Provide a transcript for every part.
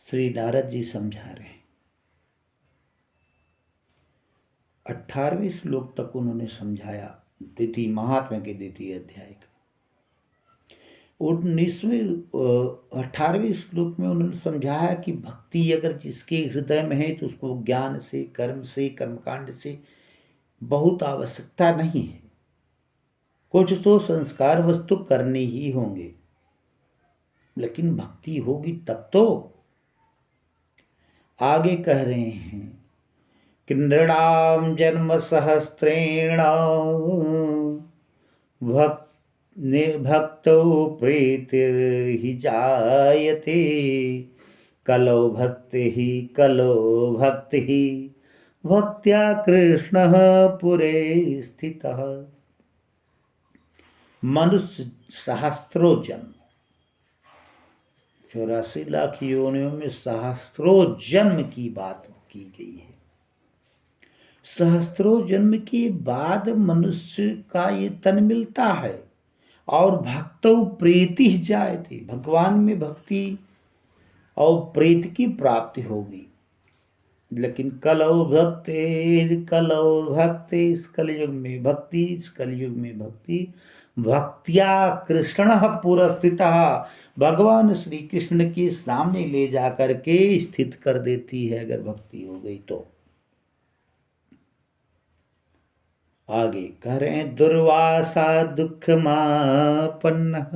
श्री नारद जी समझा रहे हैं। 18वें श्लोक तक उन्होंने समझाया, द्वितीय महात्म्य के द्वितीय अध्याय का। 18वें श्लोक में उन्होंने समझाया कि भक्ति अगर जिसके हृदय में है तो उसको ज्ञान से, कर्म से, कर्मकांड से बहुत आवश्यकता नहीं है। कुछ तो संस्कार वस्तु करने ही होंगे, लेकिन भक्ति होगी तब तो। आगे कह रहे हैं कि नृणाम जन्म सहस्रेण भक्तौ प्रीतिर्हि जायते कलौ भक्ति भक्त्या कृष्णः पुरे स्थितः। मनुष्य सहस्त्रों जन्म, 84 लाख योनियों में सहस्त्रों जन्म की बात की गई है। सहस्त्रों जन्म के बाद मनुष्य का ये तन मिलता है और भक्तौ प्रीति जायते, भगवान में भक्ति और प्रीति की प्राप्ति होगी। लेकिन कलौ भक्ति, इस कलयुग में भक्ति, इस कलयुग में भक्ति भक्त्या कृष्ण पुरस्थितः, भगवान श्री कृष्ण के सामने ले जाकर के स्थित कर देती है अगर भक्ति हो गई तो। आगे कह रहे हैं दुर्वासा दुःखमापन्नः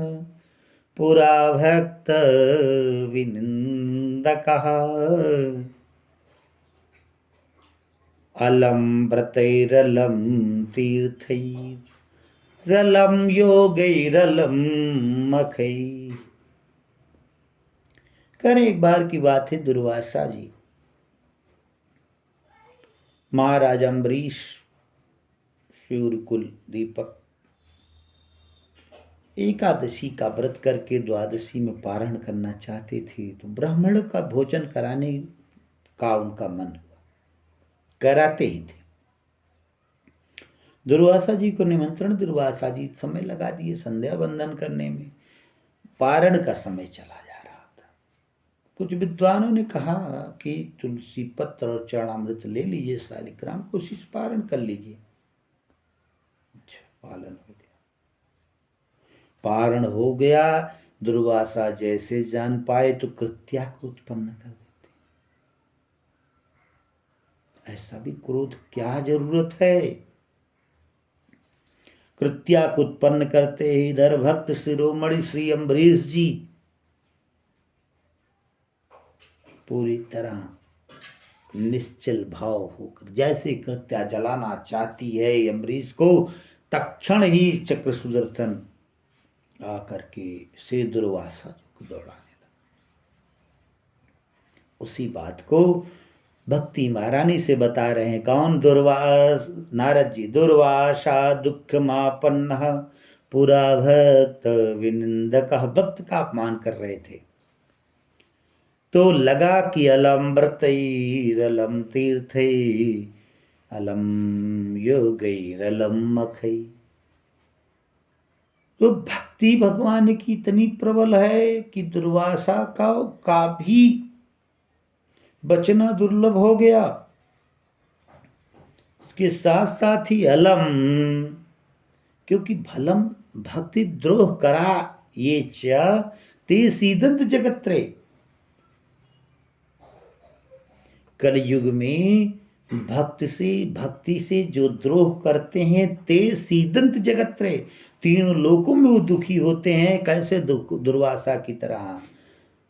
पुरा भक्त विनिन्दकः अलम व्रतैरलं तीर्थैरलं योगैरलं मखै। करें, एक बार की बात है, दुर्वासा जी महाराज अम्बरीश सूर्यकुल दीपक एकादशी का व्रत करके द्वादशी में पारण करना चाहते थे, तो ब्राह्मण का भोजन कराने का उनका मन हुआ, कराते ही थे। दुर्वासा जी को निमंत्रण, दुर्वासा जी समय लगा दिए संध्या वंदन करने में, पारण का समय चला जा रहा था। कुछ विद्वानों ने कहा कि तुलसी पत्र और चरणामृत ले लीजिए, शालिग्राम कोशिश पारण कर लीजिए। पालन हो गया, पारण हो गया। दुर्वासा जैसे जान पाए तो कृत्या को उत्पन्न कर देते। ऐसा भी क्रोध क्या जरूरत है? कृत्या को उत्पन्न करते ही इधर भक्त शिरोमणि श्री अम्बरीश जी पूरी तरह निश्चल भाव होकर, जैसे कृत्या जलाना चाहती है अम्बरीश को, तत्क्षण ही चक्र सुदर्शन आकर के से दुर्वासा को दौड़ाने लगा। उसी बात को भक्ति महारानी से बता रहे हैं। कौन? नारद जी। दुर्वासा दुःखमापन्नः पुरा भक्त विनिन्दकः, भक्त का अपमान कर रहे थे। तो लगा कि अलम व्रतैरलं तीर्थै अलम योगैरलं मखै। तो भक्ति भगवान की इतनी प्रबल है कि दुर्वासा का भी बचना दुर्लभ हो गया। इसके साथ साथ ही अलम, क्योंकि भलम भक्ति द्रोह करा ये च ते सीदंत जगत्रे। कलयुग में भक्ति से जो द्रोह करते हैं, ते सीदंत जगत्रे, तीनों लोकों में वो दुखी होते हैं। कैसे? दुर्वासा की तरह।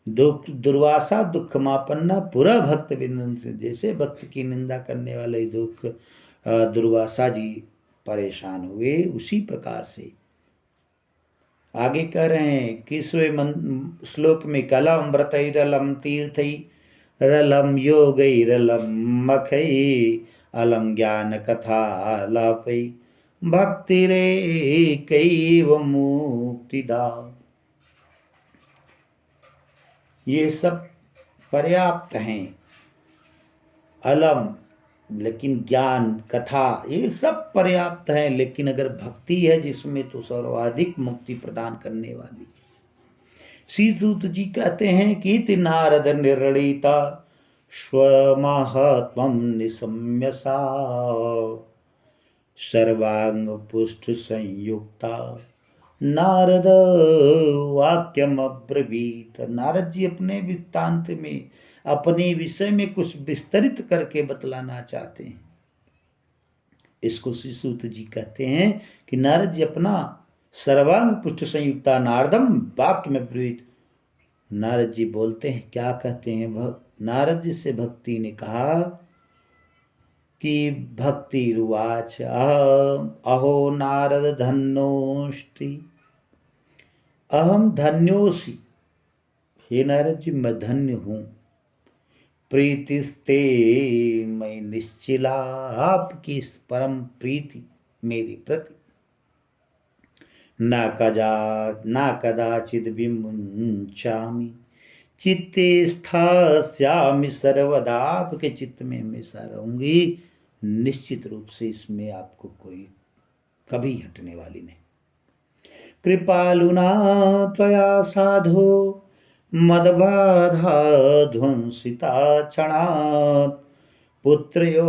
दुर्वासा दुःखमापन्ना पुरा भक्त विनिंद, जैसे भक्त की निंदा करने वाले दुख दुर्वासा जी परेशान हुए, उसी प्रकार से आगे कह रहे हैं कि श्लोक में कलम व्रतैरलं तीर्थैरलं योगैरलं मखै अलम ज्ञान कथालापै भक्तिरेकैव मुक्तिदा। ये सब पर्याप्त हैं। अलम, लेकिन ज्ञान कथा ये सब पर्याप्त है, लेकिन अगर भक्ति है जिसमें, तो सर्वाधिक मुक्ति प्रदान करने वाली। श्री सूत जी कहते हैं कि इति नारद निर्णीता स्वमाहात्म्यं निशम्य सा सर्वांग पुष्ट संयुक्ता नारद वाक्यम अब्रवीत। नारद जी अपने वृत्तांत में अपने विषय में कुछ विस्तरित करके बतलाना चाहते हैं। इसको श्री सूत जी कहते हैं कि नारद जी अपना सर्वांग पुष्ट संयुक्ता नारदम वाक्य में ब्रवीत। नारद जी बोलते हैं, क्या कहते हैं? नारद जी से भक्ति ने कहा कि भक्ति रुवाच अहो नारद धन्योस्ति अहम धन्योसी। हे नारद जी, मैं धन्य हूँ। प्रीतिस्ते मैं निश्चिला, आपकी इस परम प्रीति मेरे प्रति न कदाचित विमुंचामि चित्ते स्थास्यामि सर्वदा। आपके चित्त में हमेशा रहूंगी, निश्चित रूप से इसमें आपको कोई कभी हटने वाली नहीं। कृपालुना त्वया साधो मदबाधा ध्वंसिता क्षणात् पुत्र्योश्चेतना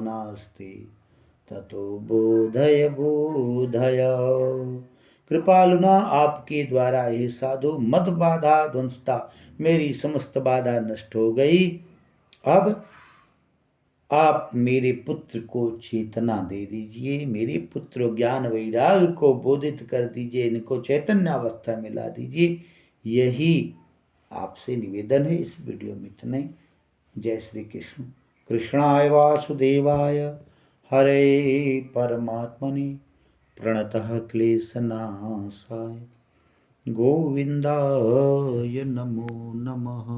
नास्ति ततो बोधय बोधय। कृपालुना, आपके द्वारा हे साधु मद बाधा ध्वंसता, मेरी समस्त बाधा नष्ट हो गई। अब आप मेरे पुत्र को चेतना दे दीजिए, मेरे पुत्र ज्ञान वैराग को बोधित कर दीजिए, इनको चैतन्य अवस्था में ला दीजिए। यही आपसे निवेदन है। इस वीडियो में इतना ही। जय श्री कृष्ण। कृष्णाय वासुदेवाय हरे परमात्मने प्रणतः क्लेशनाशाय गोविंदाय नमो नमः।